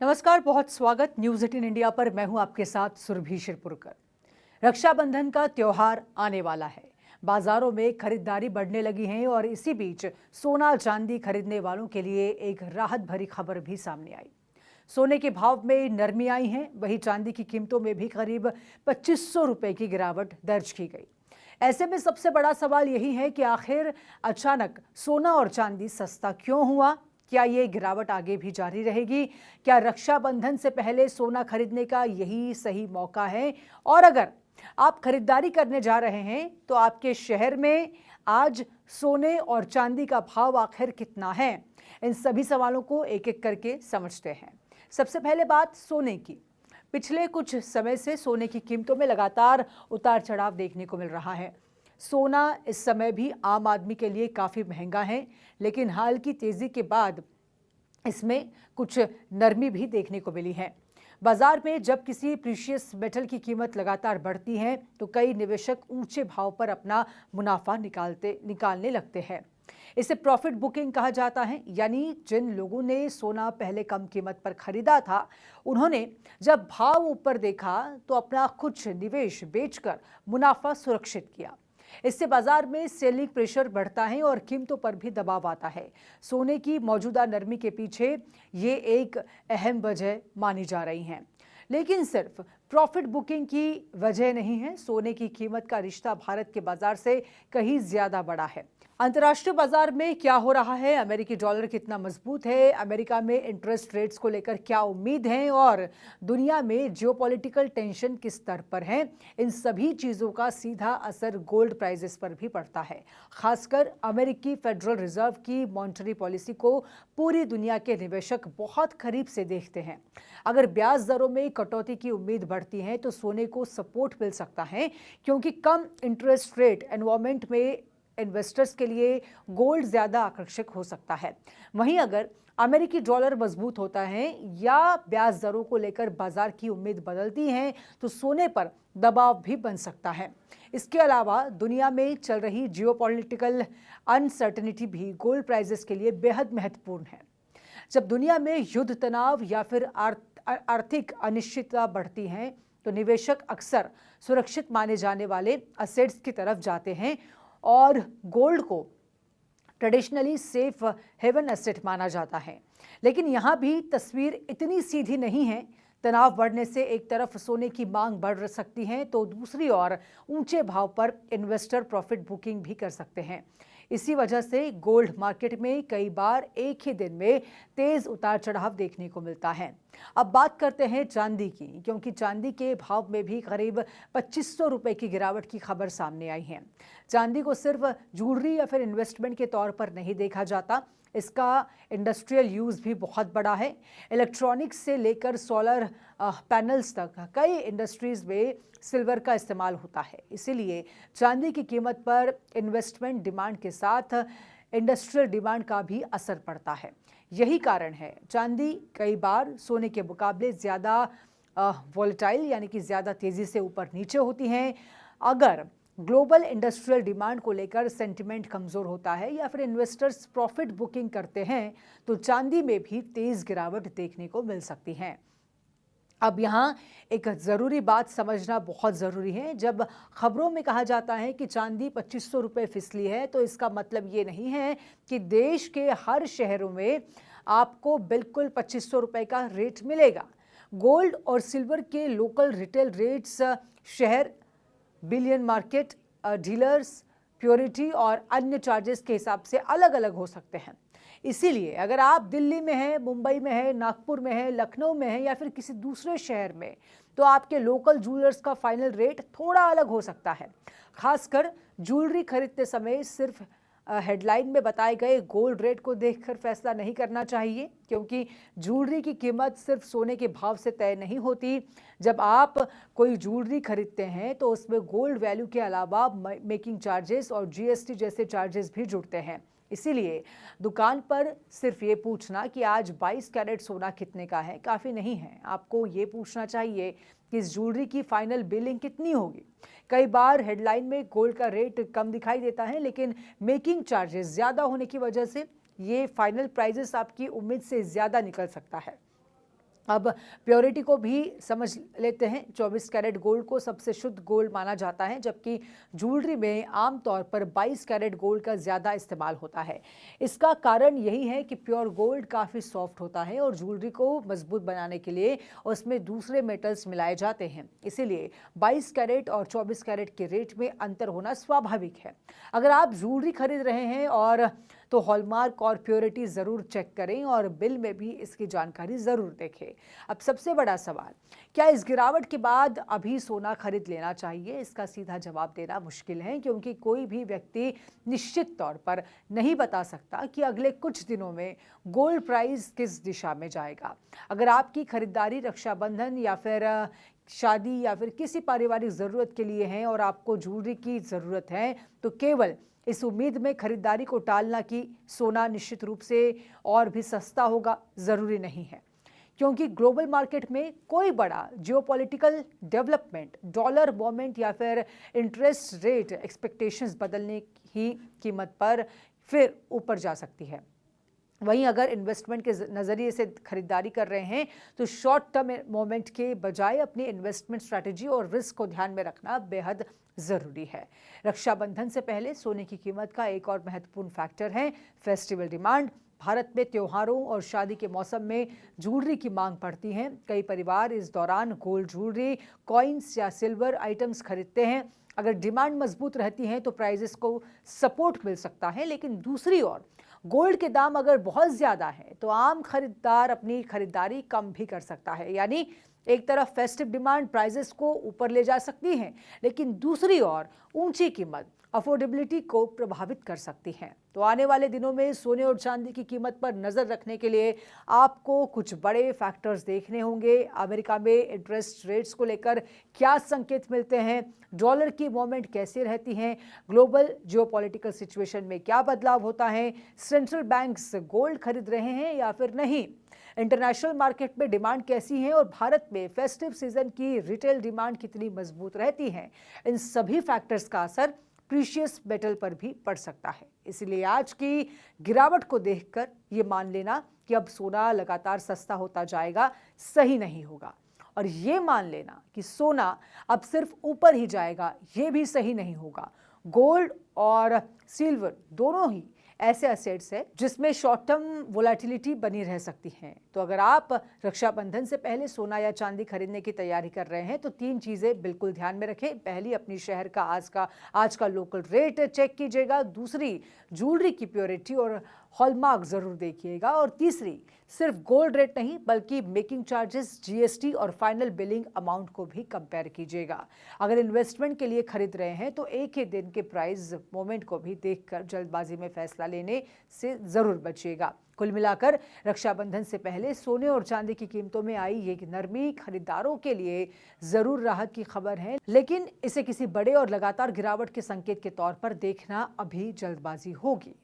नमस्कार, बहुत स्वागत न्यूज 18 इंडिया पर। मैं हूं आपके साथ सुरभि शिरपुरकर। रक्षाबंधन का त्योहार आने वाला है। बाजारों में खरीदारी बढ़ने लगी है और इसी बीच सोना चांदी खरीदने वालों के लिए एक राहत भरी खबर भी सामने आई। सोने के भाव में नरमी आई है, वहीं चांदी की कीमतों में भी करीब 2500 रुपए की गिरावट दर्ज की गई। ऐसे में सबसे बड़ा सवाल यही है कि आखिर अचानक सोना और चांदी सस्ता क्यों हुआ। क्या ये गिरावट आगे भी जारी रहेगी? क्या रक्षाबंधन से पहले सोना खरीदने का यही सही मौका है? और अगर आप खरीदारी करने जा रहे हैं तो आपके शहर में आज सोने और चांदी का भाव आखिर कितना है? इन सभी सवालों को एक एक करके समझते हैं। सबसे पहले बात सोने की। पिछले कुछ समय से सोने की कीमतों में लगातार उतार चढ़ाव देखने को मिल रहा है। सोना इस समय भी आम आदमी के लिए काफ़ी महंगा है, लेकिन हाल की तेज़ी के बाद इसमें कुछ नरमी भी देखने को मिली है। बाजार में जब किसी प्रीशियस मेटल की कीमत लगातार बढ़ती है तो कई निवेशक ऊंचे भाव पर अपना मुनाफा निकालने लगते हैं। इसे प्रॉफिट बुकिंग कहा जाता है, यानी जिन लोगों ने सोना पहले कम कीमत पर खरीदा था, उन्होंने जब भाव ऊपर देखा तो अपना कुछ निवेश बेचकर मुनाफा सुरक्षित किया। इससे बाजार में सेलिंग प्रेशर बढ़ता है और कीमतों पर भी दबाव आता है। सोने की मौजूदा नरमी के पीछे ये एक अहम वजह मानी जा रही है, लेकिन सिर्फ प्रॉफिट बुकिंग की वजह नहीं है। सोने की कीमत का रिश्ता भारत के बाजार से कहीं ज्यादा बड़ा है। अंतर्राष्ट्रीय बाजार में क्या हो रहा है, अमेरिकी डॉलर कितना मजबूत है, अमेरिका में इंटरेस्ट रेट्स को लेकर क्या उम्मीद है और दुनिया में जियोपॉलिटिकल टेंशन किस स्तर पर है, इन सभी चीज़ों का सीधा असर गोल्ड प्राइसेस पर भी पड़ता है। खासकर अमेरिकी फेडरल रिजर्व की मॉनेटरी पॉलिसी को पूरी दुनिया के निवेशक बहुत करीब से देखते हैं। अगर ब्याज दरों में कटौती की उम्मीद बढ़ती है तो सोने को सपोर्ट मिल सकता है, क्योंकि कम इंटरेस्ट रेट एनवायरमेंट में इन्वेस्टर्स के लिए गोल्ड ज्यादा आकर्षक हो सकता है। वहीं अगर अमेरिकी डॉलर मजबूत होता है या ब्याज दरों को लेकर बाजार की उम्मीद बदलती है तो सोने पर दबाव भी बन सकता है। इसके अलावा दुनिया में चल रही जियोपॉलिटिकल अनसर्टेनिटी भी गोल्ड प्राइसेस के लिए बेहद महत्वपूर्ण है। जब दुनिया में युद्ध तनाव या फिर आर्थिक अनिश्चितता बढ़ती है तो निवेशक अक्सर सुरक्षित माने जाने वाले असेट्स की तरफ जाते हैं और गोल्ड को ट्रेडिशनली सेफ हेवन एसेट माना जाता है। लेकिन यहाँ भी तस्वीर इतनी सीधी नहीं है। तनाव बढ़ने से एक तरफ सोने की मांग बढ़ सकती है तो दूसरी ओर ऊंचे भाव पर इन्वेस्टर प्रॉफिट बुकिंग भी कर सकते हैं। इसी वजह से गोल्ड मार्केट में कई बार एक ही दिन में तेज उतार चढ़ाव देखने को मिलता है। अब बात करते हैं चांदी की, क्योंकि चांदी के भाव में भी करीब 2500 रुपए की गिरावट की खबर सामने आई है। चांदी को सिर्फ ज्वेलरी या फिर इन्वेस्टमेंट के तौर पर नहीं देखा जाता, इसका इंडस्ट्रियल यूज़ भी बहुत बड़ा है। इलेक्ट्रॉनिक्स से लेकर सोलर पैनल्स तक कई इंडस्ट्रीज में सिल्वर का इस्तेमाल होता है। इसीलिए चांदी की कीमत पर इन्वेस्टमेंट डिमांड के साथ इंडस्ट्रियल डिमांड का भी असर पड़ता है। यही कारण है चांदी कई बार सोने के मुकाबले ज़्यादा वॉलेटाइल, यानी कि ज़्यादा तेज़ी से ऊपर नीचे होती हैं। अगर ग्लोबल इंडस्ट्रियल डिमांड को लेकर सेंटिमेंट कमज़ोर होता है या फिर इन्वेस्टर्स प्रॉफिट बुकिंग करते हैं तो चांदी में भी तेज़ गिरावट देखने को मिल सकती है। अब यहाँ एक ज़रूरी बात समझना बहुत ज़रूरी है। जब खबरों में कहा जाता है कि चांदी 2500 रुपये फिसली है तो इसका मतलब ये नहीं है कि देश के हर शहरों में आपको बिल्कुल 2500 रुपये का रेट मिलेगा। गोल्ड और सिल्वर के लोकल रिटेल रेट्स शहर, बिलियन मार्केट, डीलर्स, प्योरिटी और अन्य चार्जेस के हिसाब से अलग अलग हो सकते हैं। इसीलिए अगर आप दिल्ली में हैं, मुंबई में हैं, नागपुर में हैं, लखनऊ में हैं या फिर किसी दूसरे शहर में, तो आपके लोकल ज्वेलर्स का फाइनल रेट थोड़ा अलग हो सकता है। खासकर ज्वेलरी खरीदते समय सिर्फ हेडलाइन में बताए गए गोल्ड रेट को देखकर फैसला नहीं करना चाहिए, क्योंकि ज्वेलरी की कीमत सिर्फ सोने के भाव से तय नहीं होती। जब आप कोई ज्वेलरी खरीदते हैं तो उसमें गोल्ड वैल्यू के अलावा मेकिंग चार्जेस और जीएसटी जैसे चार्जेस भी जुड़ते हैं। इसीलिए दुकान पर सिर्फ ये पूछना कि आज 22 कैरेट सोना कितने का है काफ़ी नहीं है। आपको ये पूछना चाहिए कि इस ज्वेलरी की फाइनल बिलिंग कितनी होगी। कई बार हेडलाइन में गोल्ड का रेट कम दिखाई देता है, लेकिन मेकिंग चार्जेस ज़्यादा होने की वजह से ये फाइनल प्राइजेस आपकी उम्मीद से ज़्यादा निकल सकता है। अब प्योरिटी को भी समझ लेते हैं। 24 कैरेट गोल्ड को सबसे शुद्ध गोल्ड माना जाता है, जबकि ज्वेलरी में आमतौर पर 22 कैरेट गोल्ड का ज़्यादा इस्तेमाल होता है। इसका कारण यही है कि प्योर गोल्ड काफ़ी सॉफ्ट होता है और ज्वेलरी को मजबूत बनाने के लिए उसमें दूसरे मेटल्स मिलाए जाते हैं। इसीलिए 22 कैरेट और 24 कैरेट के रेट में अंतर होना स्वाभाविक है। अगर आप ज्वेलरी खरीद रहे हैं और तो हॉलमार्क और प्योरिटी ज़रूर चेक करें और बिल में भी इसकी जानकारी ज़रूर देखें। अब सबसे बड़ा सवाल, क्या इस गिरावट के बाद अभी सोना खरीद लेना चाहिए? इसका सीधा जवाब देना मुश्किल है, क्योंकि कोई भी व्यक्ति निश्चित तौर पर नहीं बता सकता कि अगले कुछ दिनों में गोल्ड प्राइस किस दिशा में जाएगा। अगर आपकी खरीदारी रक्षाबंधन या फिर शादी या फिर किसी पारिवारिक ज़रूरत के लिए है और आपको ज्वेलरी की ज़रूरत है, तो केवल इस उम्मीद में खरीदारी को टालना कि सोना निश्चित रूप से और भी सस्ता होगा, ज़रूरी नहीं है। क्योंकि ग्लोबल मार्केट में कोई बड़ा जियोपॉलिटिकल डेवलपमेंट, डॉलर मूवमेंट या फिर इंटरेस्ट रेट एक्सपेक्टेशंस बदलने ही कीमत पर फिर ऊपर जा सकती है। वहीं अगर इन्वेस्टमेंट के नज़रिए से खरीदारी कर रहे हैं तो शॉर्ट टर्म मोमेंट के बजाय अपनी इन्वेस्टमेंट स्ट्रैटेजी और रिस्क को ध्यान में रखना बेहद ज़रूरी है। रक्षाबंधन से पहले सोने की कीमत का एक और महत्वपूर्ण फैक्टर है फेस्टिवल डिमांड। भारत में त्योहारों और शादी के मौसम में ज्वेलरी की मांग बढ़ती है। कई परिवार इस दौरान गोल्ड ज्वेलरी, कॉइन्स या सिल्वर आइटम्स खरीदते हैं। अगर डिमांड मजबूत रहती है तो प्राइजेस को सपोर्ट मिल सकता है, लेकिन दूसरी ओर गोल्ड के दाम अगर बहुत ज़्यादा है तो आम खरीदार अपनी खरीदारी कम भी कर सकता है। यानी एक तरफ फेस्टिव डिमांड प्राइजेस को ऊपर ले जा सकती है, लेकिन दूसरी ओर ऊंची कीमत अफोर्डेबिलिटी को प्रभावित कर सकती है। तो आने वाले दिनों में सोने और चांदी की कीमत पर नज़र रखने के लिए आपको कुछ बड़े फैक्टर्स देखने होंगे। अमेरिका में इंटरेस्ट रेट्स को लेकर क्या संकेत मिलते हैं, डॉलर की मूवमेंट कैसे रहती हैं, ग्लोबल जियोपॉलिटिकल सिचुएशन में क्या बदलाव होता है, सेंट्रल बैंक्स गोल्ड खरीद रहे हैं या फिर नहीं, इंटरनेशनल मार्केट में डिमांड कैसी है और भारत में फेस्टिव सीजन की रिटेल डिमांड कितनी मजबूत रहती है। इन सभी फैक्टर्स का असर प्रीशियस मेटल पर भी पड़ सकता है। इसलिए आज की गिरावट को देखकर ये मान लेना कि अब सोना लगातार सस्ता होता जाएगा सही नहीं होगा, और ये मान लेना कि सोना अब सिर्फ ऊपर ही जाएगा ये भी सही नहीं होगा। गोल्ड और सिल्वर दोनों ही ऐसे एसेट्स है जिसमें शॉर्ट टर्म वोलेटिलिटी बनी रह सकती है। तो अगर आप रक्षाबंधन से पहले सोना या चांदी खरीदने की तैयारी कर रहे हैं तो 3 चीज़ें बिल्कुल ध्यान में रखें। पहली, अपनी शहर का आज का लोकल रेट चेक कीजिएगा। दूसरी, ज्वेलरी की प्योरिटी और हॉलमार्क ज़रूर देखिएगा। और तीसरी, सिर्फ गोल्ड रेट नहीं बल्कि मेकिंग चार्जेस, जीएसटी और फाइनल बिलिंग अमाउंट को भी कंपेयर कीजिएगा। अगर इन्वेस्टमेंट के लिए खरीद रहे हैं तो एक ही दिन के प्राइस मोमेंट को भी देखकर जल्दबाजी में फैसला लेने से ज़रूर बचिएगा। कुल मिलाकर रक्षाबंधन से पहले सोने और चांदी की कीमतों में आई ये नरमी खरीदारों के लिए ज़रूर राहत की खबर है, लेकिन इसे किसी बड़े और लगातार गिरावट के संकेत के तौर पर देखना अभी जल्दबाजी होगी।